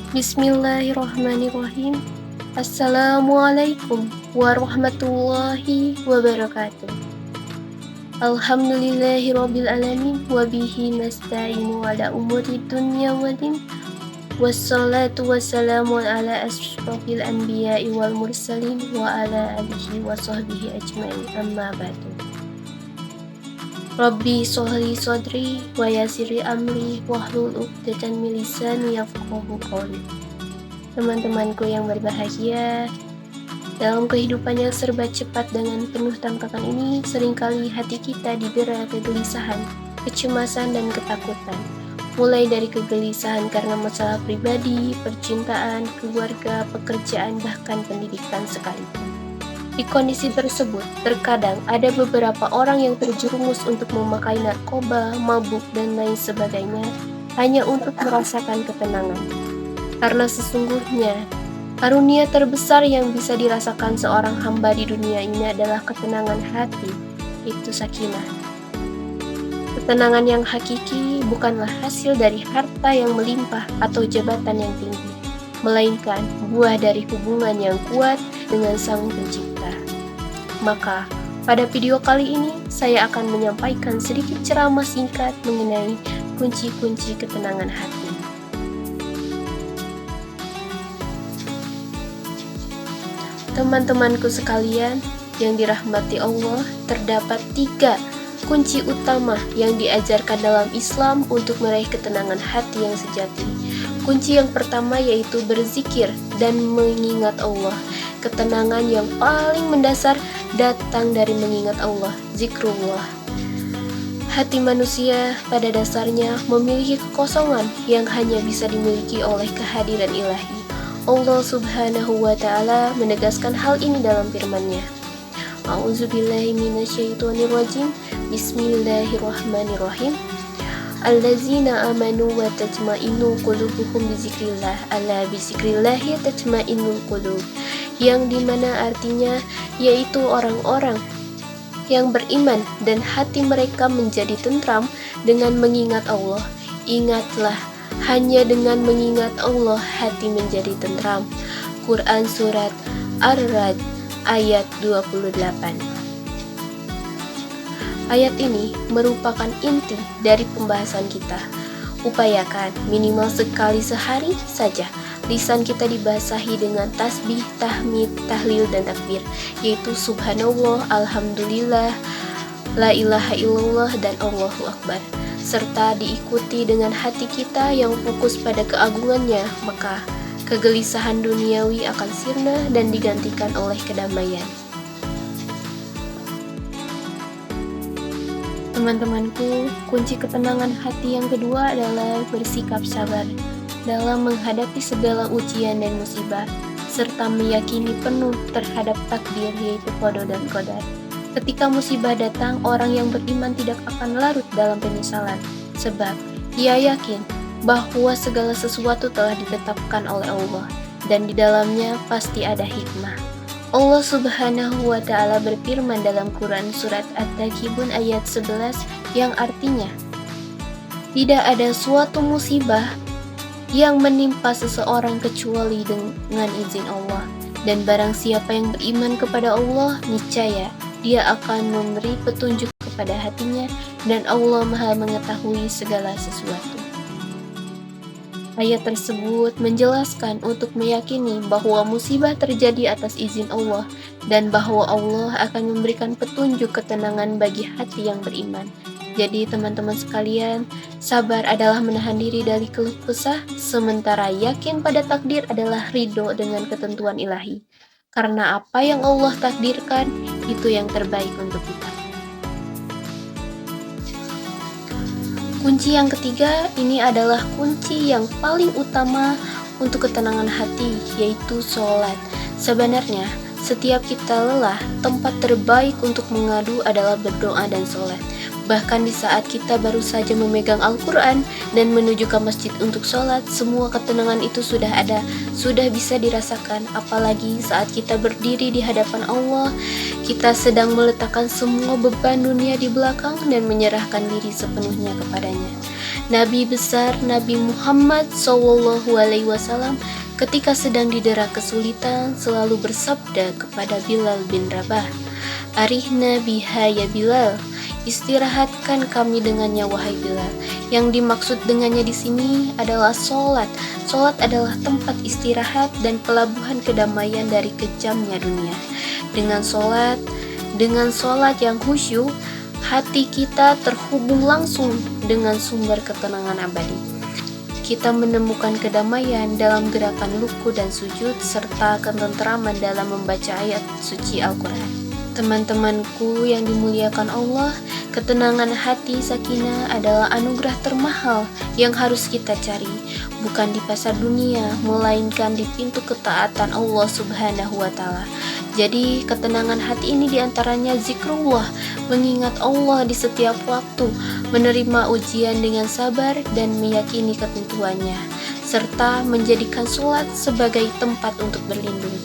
Bismillahirrahmanirrahim. Assalamualaikum warahmatullahi wabarakatuh. Alhamdulillahirabbil alamin wa bihi nasta'inu ala umuri dunya waddin. Wassalatu wassalamu ala asyrafil anbiya'i wal mursalin wa ala alihi wa sahbihi ajma'in, amma ba'du. Rabbi sholli sodri wa yassirli amri wahlul 'uqdatam min lisani yafqahu qawli. Teman-temanku yang berbahagia, dalam kehidupan yang serba cepat dengan penuh tampakan ini, seringkali hati kita didera kegelisahan, kecemasan, dan ketakutan. Mulai dari kegelisahan karena masalah pribadi, percintaan, keluarga, pekerjaan, bahkan pendidikan sekalipun. Di kondisi tersebut, terkadang ada beberapa orang yang terjerumus untuk memakai narkoba, mabuk, dan lain sebagainya hanya untuk merasakan ketenangan. Karena sesungguhnya, karunia terbesar yang bisa dirasakan seorang hamba di dunia ini adalah ketenangan hati, itu sakinah. Ketenangan yang hakiki bukanlah hasil dari harta yang melimpah atau jabatan yang tinggi, melainkan buah dari hubungan yang kuat dengan Sang Pencipta. Maka, pada video kali ini, saya akan menyampaikan sedikit ceramah singkat mengenai kunci-kunci ketenangan hati. Teman-temanku sekalian yang dirahmati Allah, terdapat 3 kunci utama yang diajarkan dalam Islam untuk meraih ketenangan hati yang sejati. Kunci yang pertama yaitu berzikir dan mengingat Allah. Ketenangan yang paling mendasar datang dari mengingat Allah, zikrullah. Hati manusia pada dasarnya memiliki kekosongan yang hanya bisa dimiliki oleh kehadiran ilahi. Allah subhanahu wa ta'ala menegaskan hal ini dalam firman-Nya. A'udzubillahi minasyaitonirrajim. Bismillahirrahmanirrahim. Allazina amanu wa tatma'innu qulubuhum bizikrillah, ala bizikrillahi tatma'innul qulub. Yang dimana artinya yaitu orang-orang yang beriman dan hati mereka menjadi tentram dengan mengingat Allah. Ingatlah, hanya dengan mengingat Allah hati menjadi tentram. Quran Surat Ar-Ra'd ayat 28. Ayat ini merupakan inti dari pembahasan kita. Upayakan minimal sekali sehari saja lisan kita dibasahi dengan tasbih, tahmid, tahlil, dan takbir, yaitu subhanallah, alhamdulillah, la ilaha illallah, dan Allahu akbar, serta diikuti dengan hati kita yang fokus pada keagungannya. Maka kegelisahan duniawi akan sirna dan digantikan oleh kedamaian. Teman-temanku, kunci ketenangan hati yang kedua adalah bersikap sabar dalam menghadapi segala ujian dan musibah, serta meyakini penuh terhadap takdir, yaitu qada dan qadar. Ketika musibah datang, orang yang beriman tidak akan larut dalam penyesalan, sebab ia yakin bahwa segala sesuatu telah ditetapkan oleh Allah, dan di dalamnya pasti ada hikmah. Allah subhanahu wa ta'ala berfirman dalam Quran Surat At-Takibun ayat 11 yang artinya, tidak ada suatu musibah yang menimpa seseorang kecuali dengan izin Allah, dan barang siapa yang beriman kepada Allah, niscaya dia akan memberi petunjuk kepada hatinya, dan Allah Maha mengetahui segala sesuatu. Ayat tersebut menjelaskan untuk meyakini bahwa musibah terjadi atas izin Allah, dan bahwa Allah akan memberikan petunjuk ketenangan bagi hati yang beriman. Jadi teman-teman sekalian, sabar adalah menahan diri dari keluh kesah, sementara yakin pada takdir adalah ridho dengan ketentuan ilahi. Karena apa yang Allah takdirkan, itu yang terbaik untuk kita. Kunci yang ketiga, ini adalah kunci yang paling utama untuk ketenangan hati, yaitu sholat. Sebenarnya, setiap kita lelah, tempat terbaik untuk mengadu adalah berdoa dan sholat. Bahkan di saat kita baru saja memegang Al-Quran dan menuju ke masjid untuk sholat, semua ketenangan itu sudah ada, sudah bisa dirasakan. Apalagi saat kita berdiri di hadapan Allah, kita sedang meletakkan semua beban dunia di belakang dan menyerahkan diri sepenuhnya kepadanya. Nabi besar Nabi Muhammad SAW ketika sedang didera kesulitan selalu bersabda kepada Bilal bin Rabah, "Arihna biha ya Bilal." Istirahatkan kami dengannya wahai Bilal. Yang dimaksud dengannya di sini adalah sholat. Sholat adalah tempat istirahat dan pelabuhan kedamaian dari kejamnya dunia. Dengan sholat yang khusyuk, hati kita terhubung langsung dengan sumber ketenangan abadi. Kita menemukan kedamaian dalam gerakan ruku dan sujud serta ketentraman dalam membaca ayat suci Al-Quran. Teman-temanku yang dimuliakan Allah, ketenangan hati sakinah adalah anugerah termahal yang harus kita cari, bukan di pasar dunia, melainkan di pintu ketaatan Allah Subhanahu wa Ta'ala. Jadi, ketenangan hati ini diantaranya zikrullah, mengingat Allah di setiap waktu, menerima ujian dengan sabar dan meyakini ketentuannya, serta menjadikan sholat sebagai tempat untuk berlindung.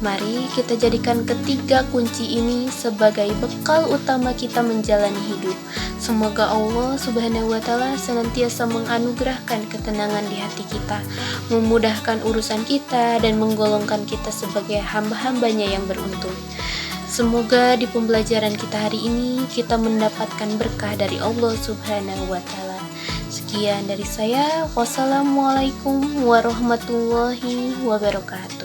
Mari kita jadikan ketiga kunci ini sebagai bekal utama kita menjalani hidup. Semoga Allah Subhanahu wa Ta'ala senantiasa menganugerahkan ketenangan di hati kita, memudahkan urusan kita, dan menggolongkan kita sebagai hamba-hambanya yang beruntung. Semoga di pembelajaran kita hari ini kita mendapatkan berkah dari Allah Subhanahu wa Ta'ala. Sekian dari saya. Wassalamualaikum warahmatullahi wabarakatuh.